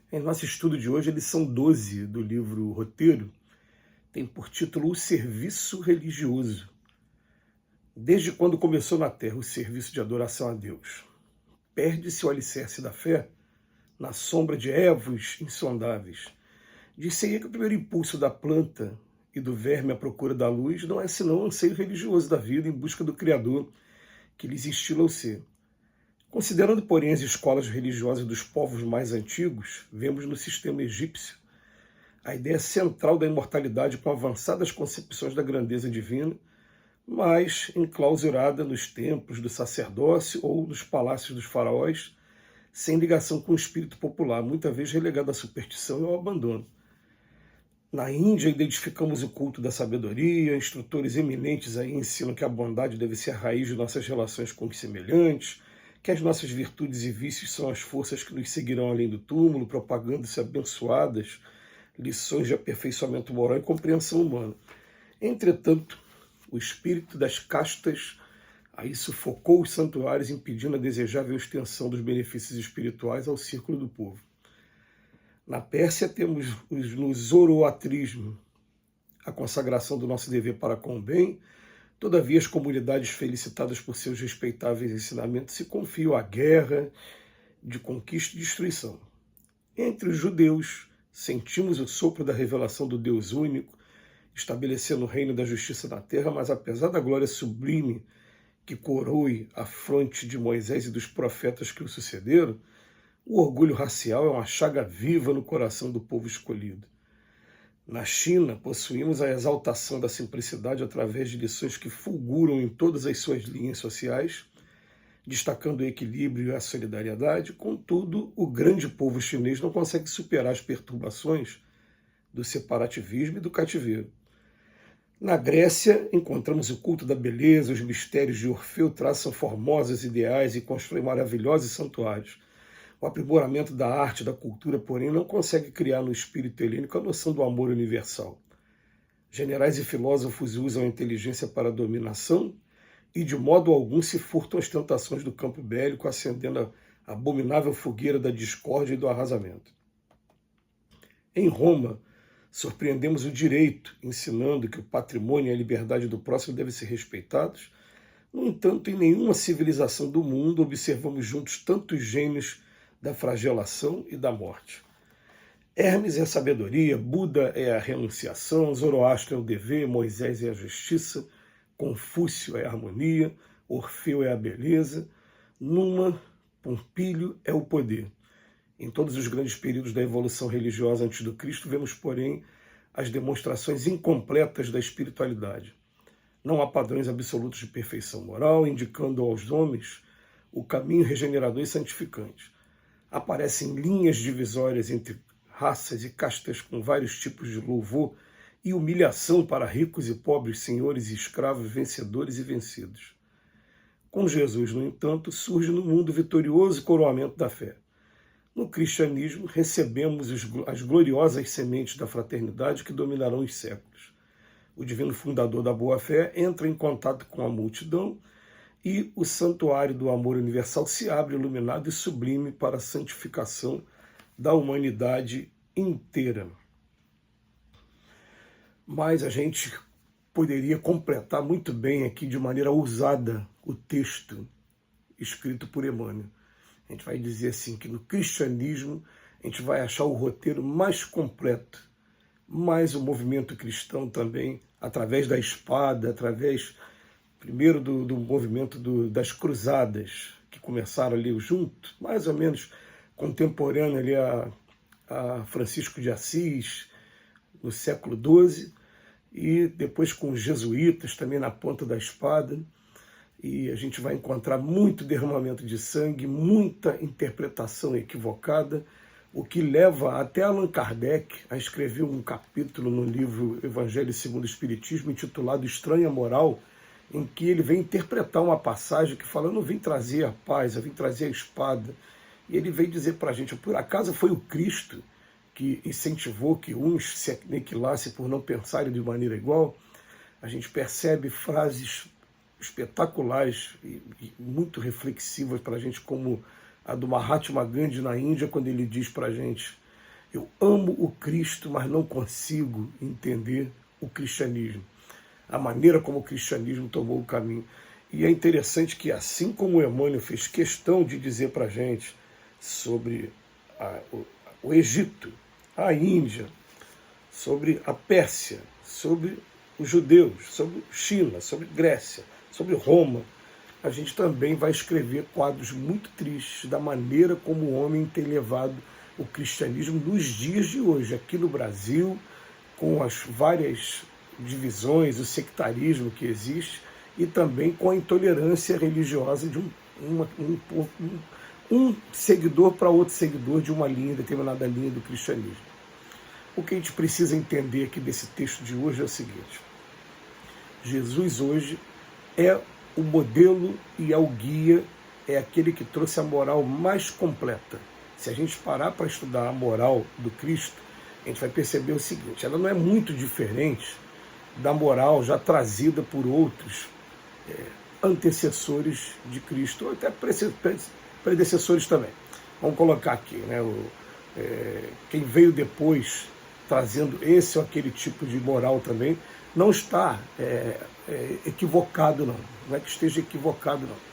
Em nosso estudo de hoje, a lição 12 do livro Roteiro tem por título O Serviço Religioso. Desde quando começou na Terra o serviço de adoração a Deus, perde-se o alicerce da fé na sombra de évos insondáveis. Disse-se que o primeiro impulso da planta e do verme à procura da luz não é senão o anseio religioso da vida em busca do Criador que lhes instila o ser. Considerando, porém, as escolas religiosas dos povos mais antigos, vemos no sistema egípcio a ideia central da imortalidade com avançadas concepções da grandeza divina, mas enclausurada nos templos do sacerdócio ou nos palácios dos faraós, sem ligação com o espírito popular, muitas vezes relegado à superstição e ao abandono. Na Índia, identificamos o culto da sabedoria, instrutores eminentes aí ensinam que a bondade deve ser a raiz de nossas relações com os semelhantes, que as nossas virtudes e vícios são as forças que nos seguirão além do túmulo, propagando-se abençoadas lições de aperfeiçoamento moral e compreensão humana. Entretanto, o espírito das castas aí sufocou os santuários, impedindo a desejável extensão dos benefícios espirituais ao círculo do povo. Na Pérsia temos no zoroatrismo a consagração do nosso dever para com o bem. Todavia, as comunidades felicitadas por seus respeitáveis ensinamentos se confiam à guerra de conquista e destruição. Entre os judeus, sentimos o sopro da revelação do Deus único, estabelecendo o reino da justiça na terra, mas apesar da glória sublime que coroe a fronte de Moisés e dos profetas que o sucederam, o orgulho racial é uma chaga viva no coração do povo escolhido. Na China, possuímos a exaltação da simplicidade através de lições que fulguram em todas as suas linhas sociais, destacando o equilíbrio e a solidariedade. Contudo, o grande povo chinês não consegue superar as perturbações do separativismo e do cativeiro. Na Grécia, encontramos o culto da beleza, os mistérios de Orfeu traçam formosos ideais e constroem maravilhosos santuários. O aprimoramento da arte e da cultura, porém, não consegue criar no espírito helênico a noção do amor universal. Generais e filósofos usam a inteligência para a dominação e, de modo algum, se furtam às tentações do campo bélico, acendendo a abominável fogueira da discórdia e do arrasamento. Em Roma, surpreendemos o direito, ensinando que o patrimônio e a liberdade do próximo devem ser respeitados. No entanto, em nenhuma civilização do mundo observamos juntos tantos gênios da flagelação e da morte. Hermes é a sabedoria, Buda é a renunciação, Zoroastro é o dever, Moisés é a justiça, Confúcio é a harmonia, Orfeu é a beleza, Numa, Pompílio é o poder. Em todos os grandes períodos da evolução religiosa antes do Cristo, vemos, porém, as demonstrações incompletas da espiritualidade. Não há padrões absolutos de perfeição moral, indicando aos homens o caminho regenerador e santificante. Aparecem linhas divisórias entre raças e castas com vários tipos de louvor e humilhação para ricos e pobres, senhores e escravos, vencedores e vencidos. Com Jesus, no entanto, surge no mundo vitorioso coroamento da fé. No cristianismo, recebemos as gloriosas sementes da fraternidade que dominarão os séculos. O divino fundador da boa-fé entra em contato com a multidão e o santuário do amor universal se abre iluminado e sublime para a santificação da humanidade inteira. Mas a gente poderia completar muito bem aqui de maneira ousada o texto escrito por Emmanuel. A gente vai dizer assim que no cristianismo a gente vai achar o roteiro mais completo, mas o movimento cristão também, através da espada, através primeiro do movimento das cruzadas, que começaram ali junto, mais ou menos contemporâneo ali a Francisco de Assis, no século XII, e depois com os jesuítas também na ponta da espada. E a gente vai encontrar muito derramamento de sangue, muita interpretação equivocada, o que leva até Allan Kardec a escrever um capítulo no livro Evangelho segundo o Espiritismo, intitulado Estranha Moral, em que ele vem interpretar uma passagem que fala: eu não vim trazer a paz, eu vim trazer a espada. E ele vem dizer para a gente: por acaso foi o Cristo que incentivou que uns se aniquilassem por não pensarem de maneira igual? A gente percebe frases espetaculares e muito reflexivas para a gente, como a do Mahatma Gandhi na Índia, quando ele diz para a gente: Eu amo o Cristo, mas não consigo entender o cristianismo, a maneira como o cristianismo tomou o caminho. E é interessante que, assim como o Emmanuel fez questão de dizer para a gente sobre o Egito, a Índia, sobre a Pérsia, sobre os judeus, sobre China, sobre Grécia, sobre Roma, a gente também vai escrever quadros muito tristes da maneira como o homem tem levado o cristianismo nos dias de hoje, aqui no Brasil, com as várias divisões, o sectarismo que existe, e também com a intolerância religiosa de um seguidor para outro seguidor de uma linha, determinada linha do cristianismo. O que a gente precisa entender aqui desse texto de hoje é o seguinte: Jesus hoje é o modelo e é o guia, é aquele que trouxe a moral mais completa. Se a gente parar para estudar a moral do Cristo, a gente vai perceber o seguinte: ela não é muito diferente da moral já trazida por outros antecessores de Cristo, ou até predecessores também. Vamos colocar aqui, né, quem veio depois trazendo esse ou aquele tipo de moral também, não está equivocado, não é que esteja equivocado, não.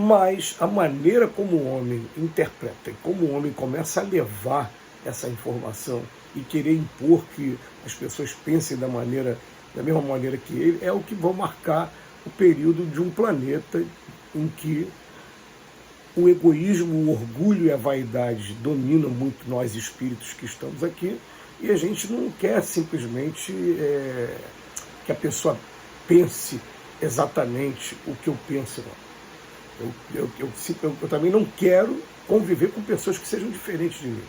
Mas a maneira como o homem interpreta e como o homem começa a levar essa informação e querer impor que as pessoas pensem da mesma maneira que ele, é o que vai marcar o período de um planeta em que o egoísmo, o orgulho e a vaidade dominam muito nós espíritos que estamos aqui, e a gente não quer simplesmente que a pessoa pense exatamente o que eu penso, não. Eu também não quero conviver com pessoas que sejam diferentes de mim.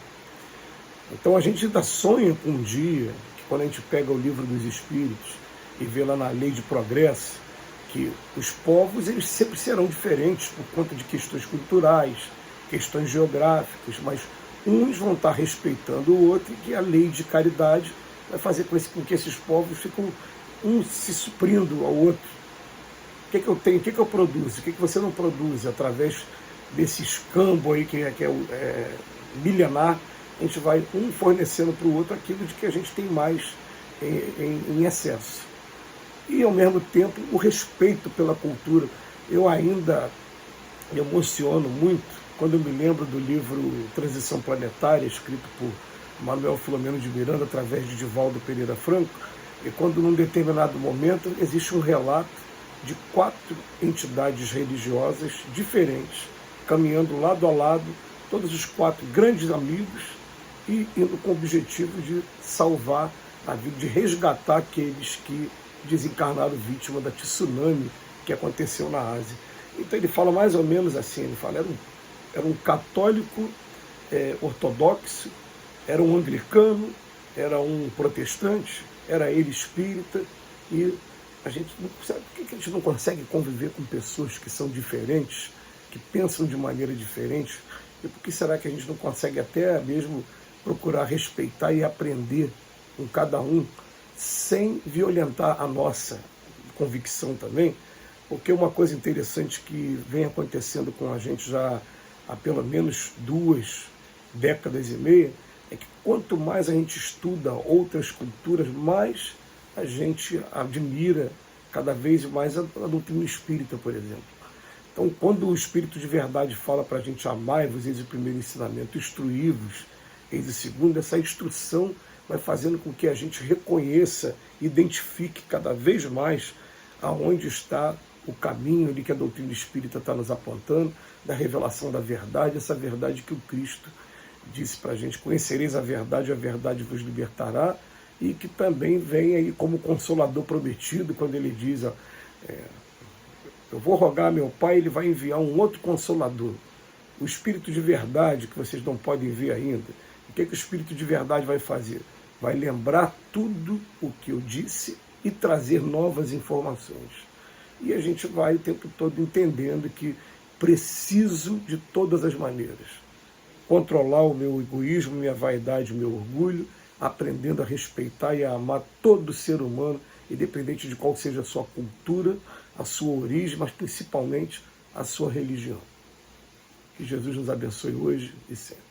Então a gente ainda sonha com um dia, que quando a gente pega o livro dos Espíritos e vê lá na Lei de Progresso, que os povos eles sempre serão diferentes por conta de questões culturais, questões geográficas, mas uns vão estar respeitando o outro, e que a lei de caridade vai fazer com que esses povos ficam um se suprindo ao outro. O que eu tenho, o que eu produzo, o que você não produz, através desse escambo aí que é milenar, a gente vai um fornecendo para o outro aquilo de que a gente tem mais em excesso. E, ao mesmo tempo, o respeito pela cultura. Eu ainda me emociono muito quando eu me lembro do livro Transição Planetária, escrito por Manuel Filomeno de Miranda, através de Divaldo Pereira Franco, e quando, num determinado momento, existe um relato de 4 entidades religiosas diferentes, caminhando lado a lado, todos os 4 grandes amigos, e indo com o objetivo de salvar a vida, de resgatar aqueles que desencarnaram vítima da tsunami que aconteceu na Ásia. Então ele fala mais ou menos assim, ele fala, era um católico ortodoxo, era um anglicano, era um protestante, era ele espírita, e a gente não sabe por que a gente não consegue conviver com pessoas que são diferentes, que pensam de maneira diferente, e por que será que a gente não consegue até mesmo procurar respeitar e aprender com cada um, sem violentar a nossa convicção também? Porque uma coisa interessante que vem acontecendo com a gente já há pelo menos 2 décadas e meia, é que quanto mais a gente estuda outras culturas, mais a gente admira cada vez mais a doutrina espírita, por exemplo. Então, quando o Espírito de Verdade fala para a gente amai-vos, eis o primeiro ensinamento, instruí-vos, eis o segundo, essa instrução vai fazendo com que a gente reconheça, identifique cada vez mais aonde está o caminho ali que a doutrina espírita está nos apontando, da revelação da verdade, essa verdade que o Cristo disse para a gente: conhecereis a verdade vos libertará, e que também vem aí como consolador prometido, quando ele diz, eu vou rogar a meu Pai, ele vai enviar um outro consolador, o Espírito de Verdade, que vocês não podem ver ainda. O que o Espírito de Verdade vai fazer? Vai lembrar tudo o que eu disse e trazer novas informações. E a gente vai o tempo todo entendendo que preciso de todas as maneiras controlar o meu egoísmo, minha vaidade, o meu orgulho, aprendendo a respeitar e a amar todo ser humano, independente de qual seja a sua cultura, a sua origem, mas principalmente a sua religião. Que Jesus nos abençoe hoje e sempre.